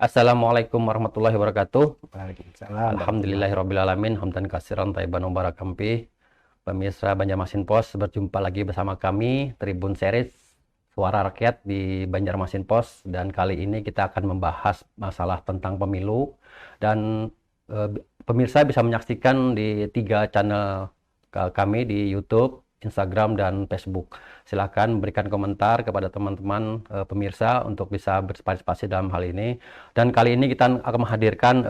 Assalamualaikum warahmatullahi wabarakatuh. Waalaikumsalam. Alhamdulillahirabbil alamin, hamdan katsiran thayyiban mubarakan fih. Pemirsa Banjarmasin Post, berjumpa lagi bersama kami Tribun Series Suara Rakyat di Banjarmasin Post, dan kali ini kita akan membahas masalah tentang pemilu, dan pemirsa bisa menyaksikan di 3 channel kami di YouTube, Instagram, dan Facebook. Silakan berikan komentar kepada teman-teman pemirsa untuk bisa berpartisipasi dalam hal ini. Dan kali ini kita akan menghadirkan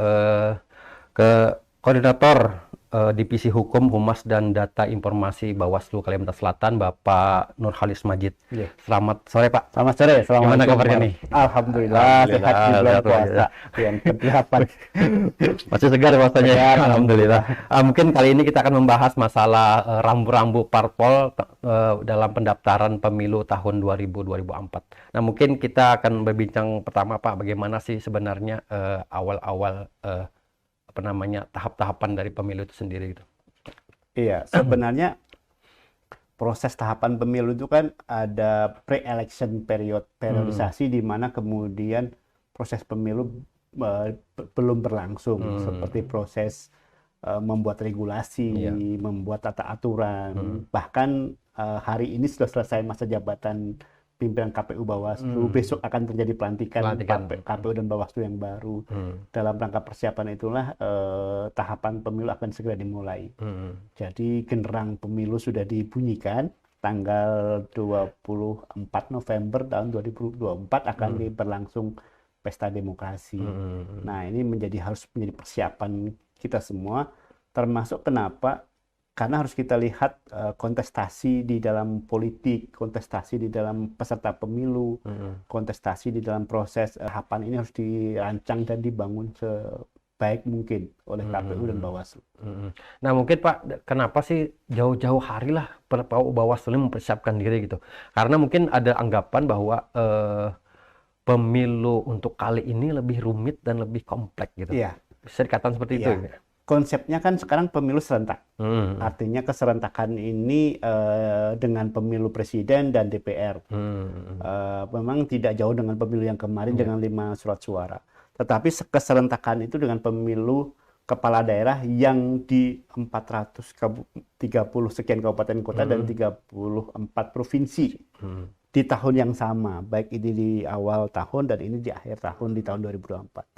ke koordinator Divisi Hukum, Humas, dan Data Informasi Bawaslu Kalimantan Selatan, Bapak Nurhalis Majid. Iya. Selamat sore, Pak. Selamat sore. Gimana kabarnya nih? Alhamdulillah, sehat di bulan puasa yang ke-8. Masih segar rasanya. Segar, Alhamdulillah. Mungkin kali ini kita akan membahas masalah rambu-rambu parpol dalam pendaftaran pemilu tahun 2000-2004. Nah, mungkin kita akan berbincang pertama, Pak, bagaimana sih sebenarnya awal-awal tahap-tahapan dari pemilu itu sendiri gitu. Iya, sebenarnya proses tahapan pemilu itu kan ada pre-election periodisasi di mana kemudian proses pemilu belum berlangsung, seperti proses membuat regulasi, membuat tata aturan. Bahkan hari ini sudah selesai masa jabatan pimpinan KPU Bawaslu, besok akan terjadi pelantikan KPU dan Bawaslu yang baru. Dalam rangka persiapan itulah tahapan pemilu akan segera dimulai. Jadi genderang pemilu sudah dibunyikan, tanggal 24 November tahun 2024 akan berlangsung pesta demokrasi. Nah, ini harus menjadi persiapan kita semua, termasuk kenapa? Karena harus kita lihat kontestasi di dalam politik, kontestasi di dalam peserta pemilu, kontestasi di dalam proses tahapan ini harus dirancang dan dibangun sebaik mungkin oleh KPU dan Bawaslu. Nah, mungkin Pak, kenapa sih jauh-jauh hari lah Bawaslu ini mempersiapkan diri gitu? Karena mungkin ada anggapan bahwa pemilu untuk kali ini lebih rumit dan lebih kompleks gitu. Iya. Bisa dikatakan seperti itu ya? Konsepnya kan sekarang pemilu serentak. Artinya keserentakan ini dengan pemilu presiden dan DPR. Memang tidak jauh dengan pemilu yang kemarin dengan 5 surat suara. Tetapi keserentakan itu dengan pemilu kepala daerah yang di 430 sekian kabupaten kota dan 34 provinsi di tahun yang sama. Baik ini di awal tahun dan ini di akhir tahun di tahun 2024.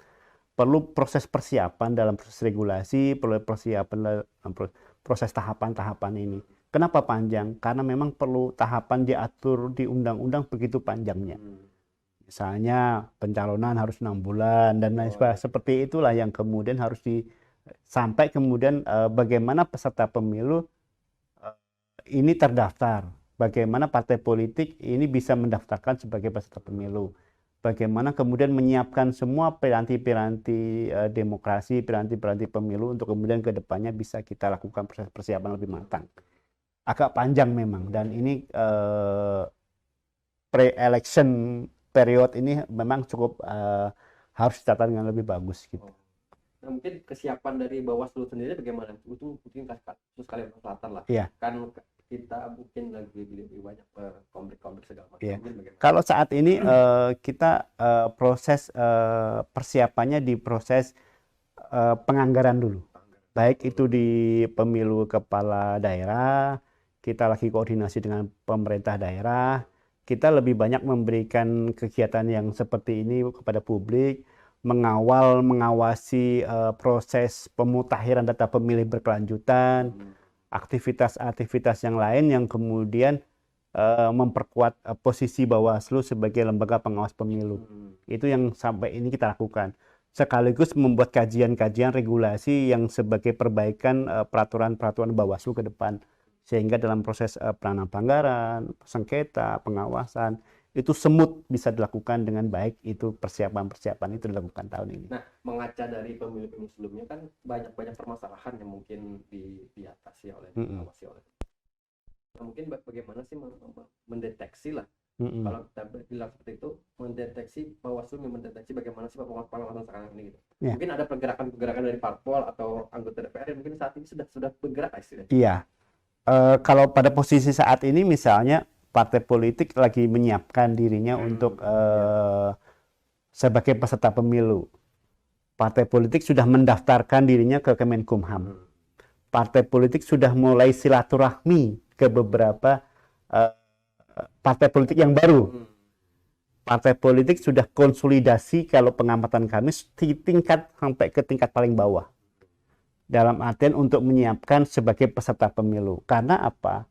Perlu proses persiapan dalam proses regulasi, perlu persiapan dalam proses tahapan-tahapan ini. Kenapa panjang? Karena memang perlu tahapan diatur di undang-undang begitu panjangnya. Misalnya pencalonan harus 6 bulan dan lain sebagainya. Seperti itulah yang kemudian harus sampai kemudian bagaimana peserta pemilu ini terdaftar. Bagaimana partai politik ini bisa mendaftarkan sebagai peserta pemilu. Bagaimana kemudian menyiapkan semua piranti-piranti demokrasi, piranti-piranti pemilu untuk kemudian ke depannya bisa kita lakukan proses persiapan lebih matang. Agak panjang memang, dan ini pre-election period ini memang cukup harus ditata dengan lebih bagus gitu. Nah, mungkin kesiapan dari Bawaslu sendiri bagaimana? Itu mungkin kasus Kalimantan Selatan lah. Iya. Kan kita mungkin lebih banyak konflik-konflik segala macam. Iya. Kalau saat ini kita proses persiapannya di proses penganggaran dulu. Baik itu di pemilu kepala daerah, kita lagi koordinasi dengan pemerintah daerah, kita lebih banyak memberikan kegiatan yang seperti ini kepada publik, mengawasi proses pemutakhiran data pemilih berkelanjutan, aktivitas-aktivitas yang lain yang kemudian memperkuat posisi Bawaslu sebagai lembaga pengawas pemilu. Itu yang sampai ini kita lakukan. Sekaligus membuat kajian-kajian regulasi yang sebagai perbaikan peraturan-peraturan Bawaslu ke depan. Sehingga dalam proses penanganan pelanggaran, sengketa, pengawasan, itu semut bisa dilakukan dengan baik. Itu persiapan-persiapan itu dilakukan tahun ini. Nah, mengaca dari pemilu-pemilu sebelumnya kan banyak permasalahan yang mungkin diatasi oleh diawasi oleh. Nah, mungkin bagaimana sih mendeteksi lah, kalau kita bilang seperti itu, Bawaslu mendeteksi bagaimana sih pengawasan sekarang ini gitu. Mungkin ada pergerakan dari parpol atau anggota DPR yang mungkin saat ini sudah bergerak istilahnya. Iya. Kalau pada posisi saat ini misalnya partai politik lagi menyiapkan dirinya untuk sebagai peserta pemilu. Partai politik sudah mendaftarkan dirinya ke Kemenkumham. Partai politik sudah mulai silaturahmi ke beberapa partai politik yang baru. Partai politik sudah konsolidasi, kalau pengamatan kami, sampai ke tingkat paling bawah. Dalam artian untuk menyiapkan sebagai peserta pemilu. Karena apa?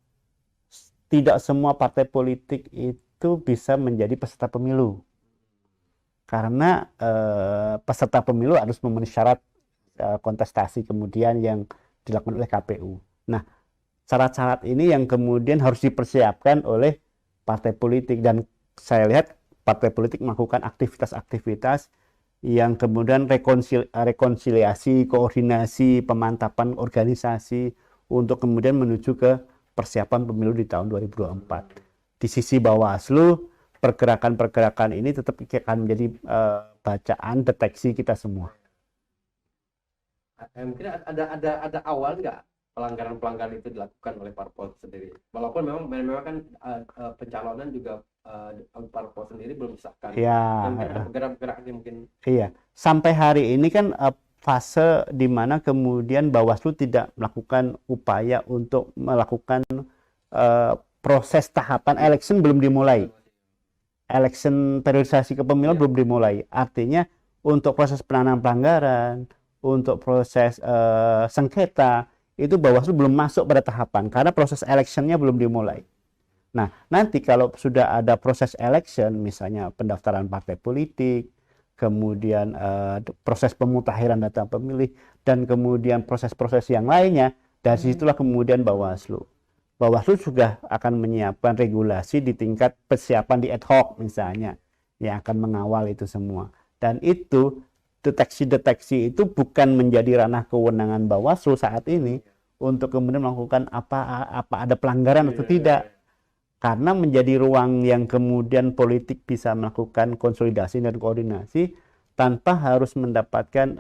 Tidak semua partai politik itu bisa menjadi peserta pemilu. Karena peserta pemilu harus memenuhi syarat kontestasi kemudian yang dilakukan oleh KPU. Nah, syarat-syarat ini yang kemudian harus dipersiapkan oleh partai politik, dan saya lihat partai politik melakukan aktivitas-aktivitas yang kemudian rekonsiliasi, koordinasi, pemantapan organisasi untuk kemudian menuju ke persiapan pemilu di tahun 2024. Di sisi Bawaslu, pergerakan-pergerakan ini tetap akan menjadi bacaan deteksi kita semua. Mungkin ada awal nggak pelanggaran-pelanggaran itu dilakukan oleh parpol sendiri? Walaupun memang kan pencalonan juga parpol sendiri belum disahkan. Ya. Mungkin ada pergerakan-pergerakan yang mungkin. Iya. Sampai hari ini kan fase di mana kemudian Bawaslu tidak melakukan upaya untuk melakukan proses tahapan election belum dimulai. Election periodisasi kepemiluan belum dimulai. Artinya untuk proses penanganan pelanggaran, untuk proses sengketa, itu Bawaslu belum masuk pada tahapan karena proses electionnya belum dimulai. Nah, nanti kalau sudah ada proses election, misalnya pendaftaran partai politik, kemudian proses pemutahiran data pemilih, dan kemudian proses-proses yang lainnya, dari situlah kemudian Bawaslu juga akan menyiapkan regulasi di tingkat persiapan di ad hoc misalnya, yang akan mengawal itu semua. Dan itu deteksi-deteksi itu bukan menjadi ranah kewenangan Bawaslu saat ini untuk kemudian melakukan apa ada pelanggaran atau tidak, karena menjadi ruang yang kemudian politik bisa melakukan konsolidasi dan koordinasi tanpa harus mendapatkan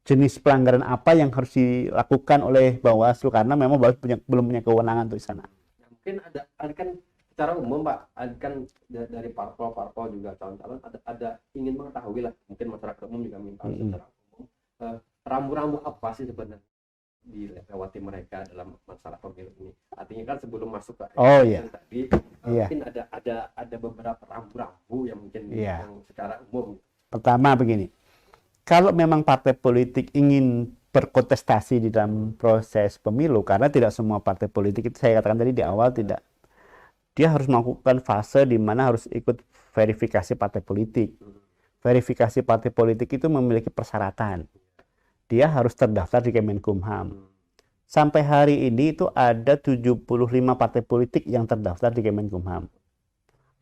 jenis pelanggaran apa yang harus dilakukan oleh Bawaslu, karena memang Bawaslu belum punya kewenangan untuk sana. Mungkin ada kan secara umum Pak, kan dari parpol juga calon-calon ada ingin mengetahui lah, mungkin masyarakat umum juga minta secara umum rambu-rambu apa sih sebenarnya dilewati mereka dalam masalah pemilu ini. Artinya kan sebelum masuk ke tadi mungkin ada beberapa rambu-rambu yang mungkin yang secara umum. Pertama begini, kalau memang partai politik ingin berkontestasi di dalam proses pemilu, karena tidak semua partai politik itu, saya katakan tadi di awal, tidak, dia harus melakukan fase di mana harus ikut verifikasi partai politik. Verifikasi partai politik itu memiliki persyaratan. Dia harus terdaftar di Kemenkumham. Sampai hari ini itu ada 75 partai politik yang terdaftar di Kemenkumham.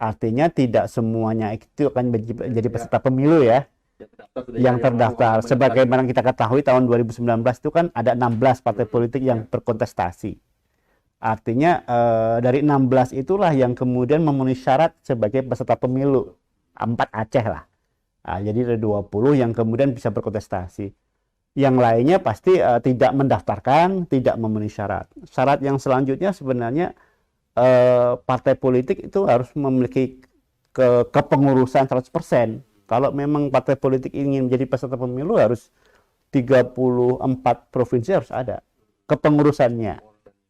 Artinya tidak semuanya itu akan menjadi peserta pemilu ya. Yang terdaftar, sebagaimana kita ketahui tahun 2019 itu kan ada 16 partai politik yang berkontestasi. Artinya dari 16 itulah yang kemudian memenuhi syarat sebagai peserta pemilu. 4 Aceh lah. Nah, jadi ada 20 yang kemudian bisa berkontestasi. Yang lainnya pasti tidak mendaftarkan, tidak memenuhi syarat. Syarat yang selanjutnya sebenarnya partai politik itu harus memiliki kepengurusan 100%. Kalau memang partai politik ingin menjadi peserta pemilu, harus 34 provinsi harus ada kepengurusannya,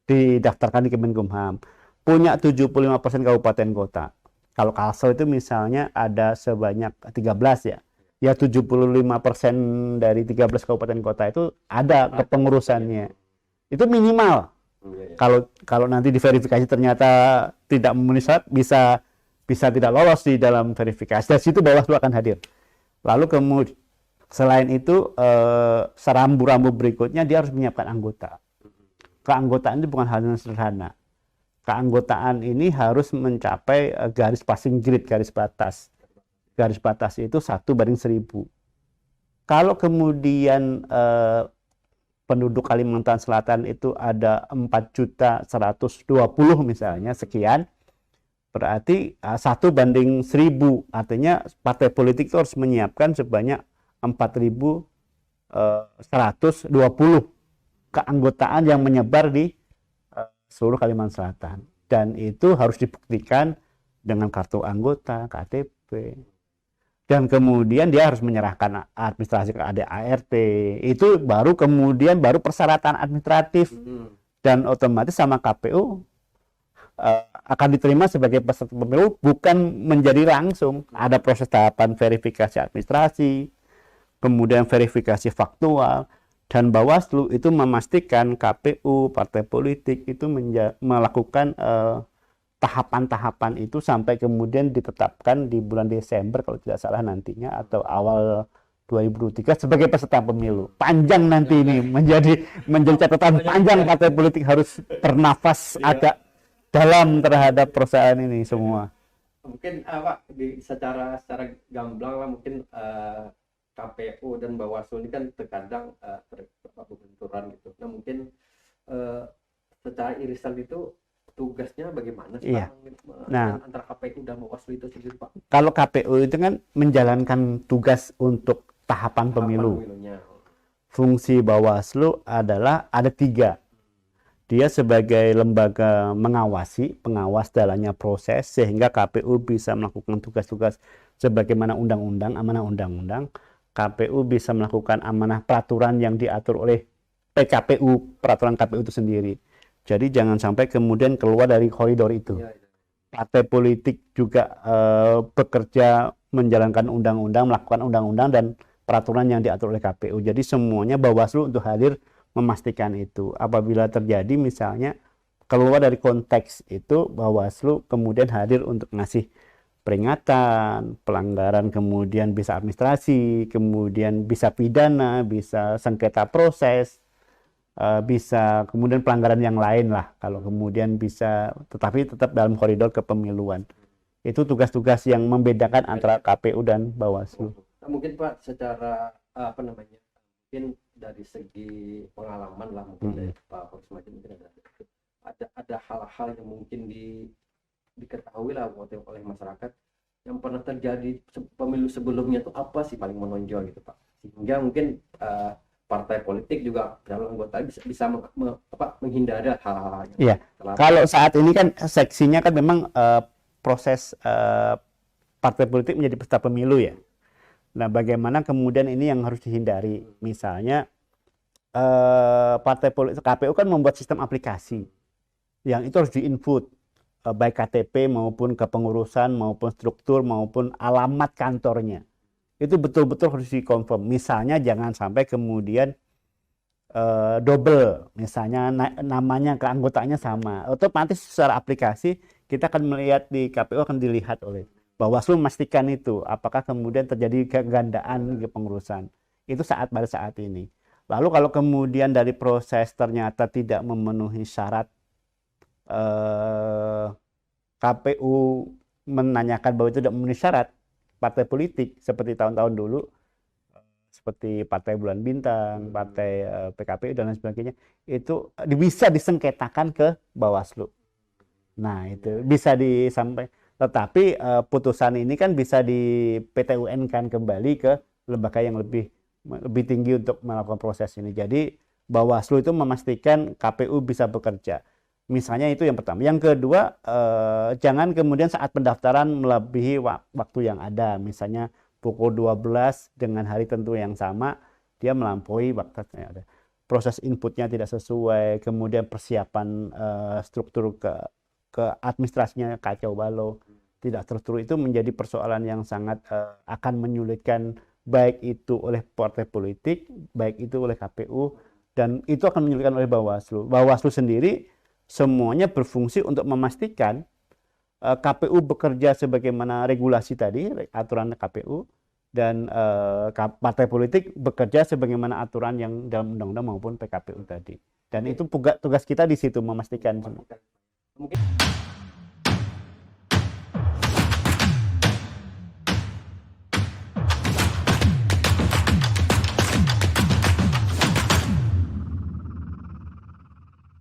didaftarkan di Kemenkumham. Punya 75% kabupaten kota. Kalau Kalsel itu misalnya ada sebanyak 13 ya. Ya 75% dari 13 kabupaten kota itu ada kepengurusannya. Itu minimal. Kalau nanti diverifikasi ternyata tidak memenuhi syarat, bisa tidak lolos di dalam verifikasi. Dari situ Bawaslu akan hadir. Lalu kemudian selain itu serambu-rambu berikutnya dia harus menyiapkan anggota. Keanggotaan itu bukan hal yang sederhana. Keanggotaan ini harus mencapai garis passing grade, garis batas. Garis batas itu 1/1000. Kalau kemudian penduduk Kalimantan Selatan itu ada 4.120.000 misalnya sekian, berarti 1/1000. Artinya partai politik itu harus menyiapkan sebanyak 4.120 keanggotaan yang menyebar di seluruh Kalimantan Selatan. Dan itu harus dibuktikan dengan kartu anggota, KTP. dan kemudian dia harus menyerahkan administrasi ke ADART. Itu baru kemudian persyaratan administratif, dan otomatis sama KPU akan diterima sebagai peserta pemilu, bukan menjadi langsung. Ada proses tahapan verifikasi administrasi, kemudian verifikasi faktual, dan Bawaslu itu memastikan KPU, partai politik itu melakukan tahapan-tahapan itu sampai kemudian ditetapkan di bulan Desember kalau tidak salah nantinya, atau awal 2023 sebagai peserta pemilu. Panjang nanti ini menjadi catatan panjang, partai politik harus bernafas agak dalam terhadap perusahaan ini semua. Mungkin Pak, secara gamblang lah, mungkin KPU dan Bawaslu ini kan terkadang berbenturan gitu. Nah mungkin secara irisan itu tugasnya bagaimana sih Pak? Nah, antara KPU dan Bawaslu itu sendiri Pak? Kalau KPU itu kan menjalankan tugas untuk tahapan pemilu. Fungsi Bawaslu adalah ada 3. Dia sebagai lembaga pengawas jalannya proses, sehingga KPU bisa melakukan tugas-tugas sebagaimana amanah undang-undang. KPU bisa melakukan amanah peraturan yang diatur oleh PKPU, peraturan KPU itu sendiri. Jadi jangan sampai kemudian keluar dari koridor itu. Partai politik juga bekerja menjalankan undang-undang, melakukan undang-undang dan peraturan yang diatur oleh KPU. Jadi semuanya Bawaslu untuk hadir memastikan itu. Apabila terjadi misalnya keluar dari konteks itu, Bawaslu kemudian hadir untuk ngasih peringatan, pelanggaran, kemudian bisa administrasi, kemudian bisa pidana, bisa sengketa proses, bisa kemudian pelanggaran yang lain lah, kalau kemudian bisa, tetapi tetap dalam koridor kepemiluan. Itu tugas-tugas yang membedakan antara KPU dan Bawaslu. Mungkin Pak, secara mungkin dari segi pengalaman lah, mungkin dari Pak Semacam, mungkin ada hal-hal yang mungkin diketahui lah oleh masyarakat yang pernah terjadi pemilu sebelumnya itu apa sih paling menonjol gitu Pak, sehingga mungkin partai politik juga dalam anggota bisa menghindari hal-hal yang kalau saat ini kan seksinya kan memang proses partai politik menjadi peserta pemilu ya. Nah, bagaimana kemudian ini yang harus dihindari? Misalnya partai politik, KPU kan membuat sistem aplikasi yang itu harus diinput, baik KTP maupun kepengurusan maupun struktur maupun alamat kantornya. Itu betul-betul harus dikonfirm. Misalnya jangan sampai kemudian double, misalnya namanya keanggotaannya sama. Otomatis secara aplikasi kita akan melihat di KPU, akan dilihat oleh Bawaslu memastikan itu, apakah kemudian terjadi kegandaan kepengurusan. Itu pada saat ini. Lalu kalau kemudian dari proses ternyata tidak memenuhi syarat, KPU menanyakan bahwa itu tidak memenuhi syarat, partai politik seperti tahun-tahun dulu, seperti Partai Bulan Bintang, Partai PKPU dan lain sebagainya, itu bisa disengketakan ke Bawaslu. Nah, itu bisa disampaikan. Tetapi putusan ini kan bisa di PT-UN kan kembali ke lembaga yang lebih tinggi untuk melakukan proses ini. Jadi Bawaslu itu memastikan KPU bisa bekerja. Misalnya itu yang pertama. Yang kedua, jangan kemudian saat pendaftaran melebihi waktu yang ada. Misalnya pukul 12 dengan hari tentu yang sama, dia melampaui waktu yang ada. Proses inputnya tidak sesuai, kemudian persiapan struktur ke administrasinya kacau balau, tidak terstruktur. Itu menjadi persoalan yang sangat akan menyulitkan, baik itu oleh partai politik, baik itu oleh KPU, dan itu akan menyulitkan oleh Bawaslu. Bawaslu sendiri semuanya berfungsi untuk memastikan KPU bekerja sebagaimana regulasi tadi, aturan KPU, dan partai politik bekerja sebagaimana aturan yang dalam undang-undang maupun PKPU tadi. Dan itu tugas kita di situ, memastikan semua.